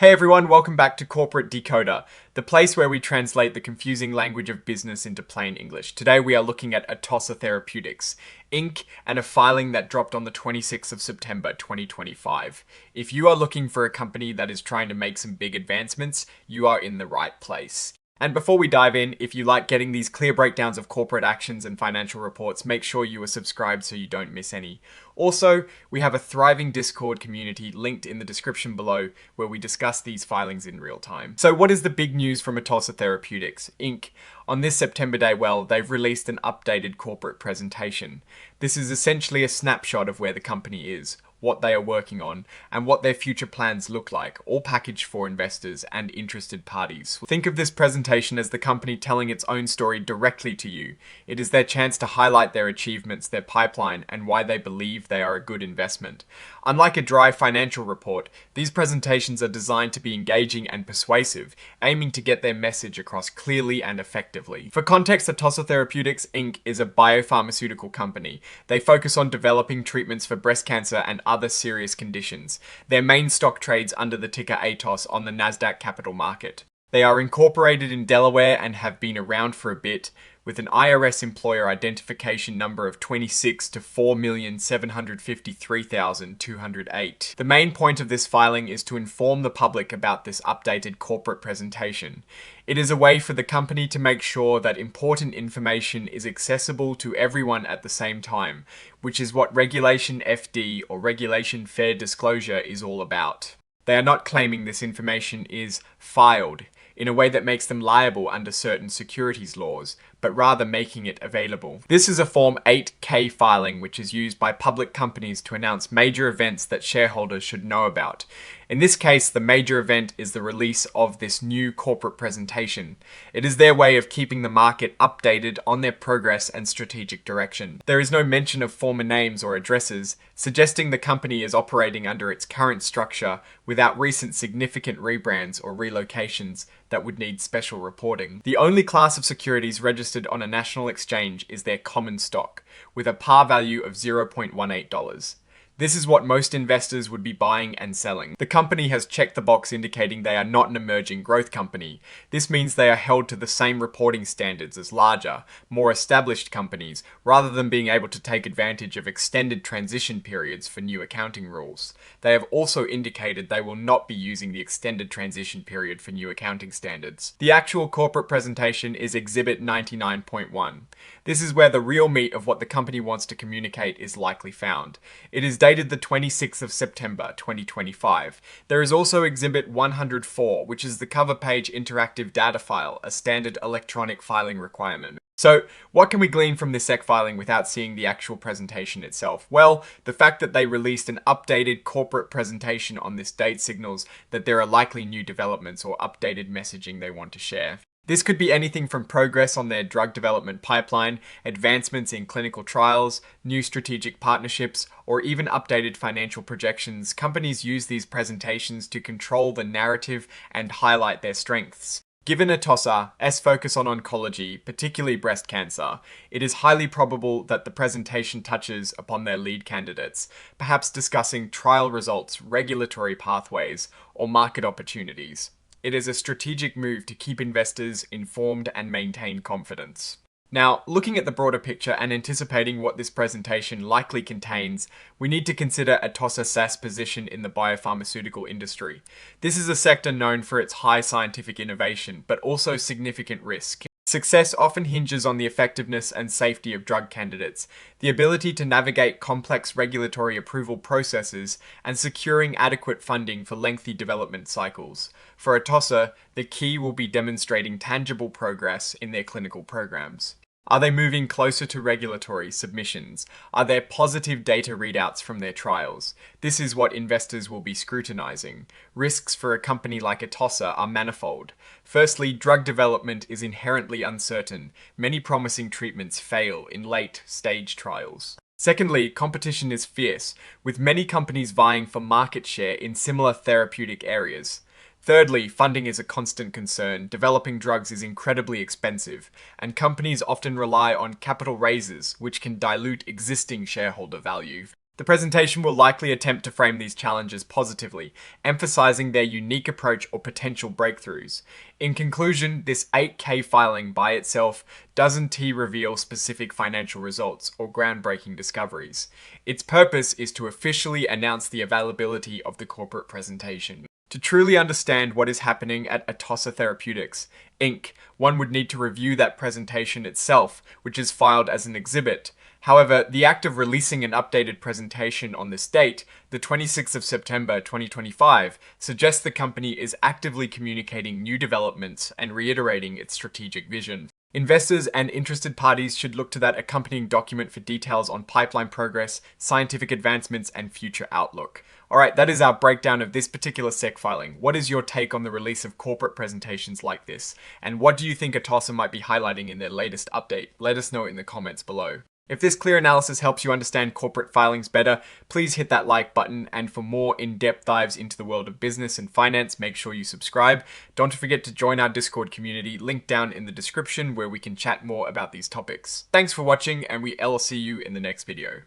Hey everyone, welcome back to Corporate Decoder, the place where we translate the confusing language of business into plain English. Today we are looking at Atossa Therapeutics, Inc., and a filing that dropped on the 26th of September 2025. If you are looking for a company that is trying to make some big advancements, you are in the right place. And before we dive in, if you like getting these clear breakdowns of corporate actions and financial reports, make sure you are subscribed so you don't miss any. Also, we have a thriving Discord community linked in the description below where we discuss these filings in real time. So what is the big news from Atossa Therapeutics, Inc.? On this September Day, they've released an updated corporate presentation. This is essentially a snapshot of where the company is, what they are working on, and what their future plans look like, all packaged for investors and interested parties. Think of this presentation as the company telling its own story directly to you. It is their chance to highlight their achievements, their pipeline, and why they believe they are a good investment. Unlike a dry financial report, these presentations are designed to be engaging and persuasive, aiming to get their message across clearly and effectively. For context, Atossa Therapeutics, Inc. is a biopharmaceutical company. They focus on developing treatments for breast cancer and other serious conditions. Their main stock trades under the ticker Atoss on the Nasdaq Capital Market. They are incorporated in Delaware and have been around for a bit, with an IRS employer identification number of 26 to 4,753,208. The main point of this filing is to inform the public about this updated corporate presentation. It is a way for the company to make sure that important information is accessible to everyone at the same time, which is what Regulation FD or Regulation Fair Disclosure is all about. They are not claiming this information is filed in a way that makes them liable under certain securities laws, but rather making it available. This is a Form 8K filing which is used by public companies to announce major events that shareholders should know about. In this case, the major event is the release of this new corporate presentation. It is their way of keeping the market updated on their progress and strategic direction. There is no mention of former names or addresses, suggesting the company is operating under its current structure without recent significant rebrands or relocations that would need special reporting. The only class of securities registered on a national exchange is their common stock, with a par value of $0.18. This is what most investors would be buying and selling. The company has checked the box indicating they are not an emerging growth company. This means they are held to the same reporting standards as larger, more established companies, rather than being able to take advantage of extended transition periods for new accounting rules. They have also indicated they will not be using the extended transition period for new accounting standards. The actual corporate presentation is Exhibit 99.1. This is where the real meat of what the company wants to communicate is likely found. It is dated the 26th of September 2025. There is also Exhibit 104, which is the cover page interactive data file, a standard electronic filing requirement. So, what can we glean from this SEC filing without seeing the actual presentation itself? Well, the fact that they released an updated corporate presentation on this date signals that there are likely new developments or updated messaging they want to share. This could be anything from progress on their drug development pipeline, advancements in clinical trials, new strategic partnerships, or even updated financial projections. Companies use these presentations to control the narrative and highlight their strengths. Given Atossa's focus on oncology, particularly breast cancer, it is highly probable that the presentation touches upon their lead candidates, perhaps discussing trial results, regulatory pathways, or market opportunities. It is a strategic move to keep investors informed and maintain confidence. Now, looking at the broader picture and anticipating what this presentation likely contains, we need to consider Atossa's position in the biopharmaceutical industry. This is a sector known for its high scientific innovation, but also significant risk. Success often hinges on the effectiveness and safety of drug candidates, the ability to navigate complex regulatory approval processes, and securing adequate funding for lengthy development cycles. For Atossa, the key will be demonstrating tangible progress in their clinical programs. Are they moving closer to regulatory submissions? Are there positive data readouts from their trials? This is what investors will be scrutinizing. Risks for a company like Atossa are manifold. Firstly, drug development is inherently uncertain. Many promising treatments fail in late-stage trials. Secondly, competition is fierce, with many companies vying for market share in similar therapeutic areas. Thirdly, funding is a constant concern. Developing drugs is incredibly expensive, and companies often rely on capital raises, which can dilute existing shareholder value. The presentation will likely attempt to frame these challenges positively, emphasizing their unique approach or potential breakthroughs. In conclusion, this 8K filing by itself doesn't reveal specific financial results or groundbreaking discoveries. Its purpose is to officially announce the availability of the corporate presentation. To truly understand what is happening at Atossa Therapeutics, Inc., one would need to review that presentation itself, which is filed as an exhibit. However, the act of releasing an updated presentation on this date, the 26th of September 2025, suggests the company is actively communicating new developments and reiterating its strategic vision. Investors and interested parties should look to that accompanying document for details on pipeline progress, scientific advancements, and future outlook. Alright, that is our breakdown of this particular SEC filing. What is your take on the release of corporate presentations like this? And what do you think Atossa might be highlighting in their latest update? Let us know in the comments below. If this clear analysis helps you understand corporate filings better, please hit that like button, and for more in-depth dives into the world of business and finance, make sure you subscribe. Don't forget to join our Discord community, linked down in the description, where we can chat more about these topics. Thanks for watching, and we'll see you in the next video.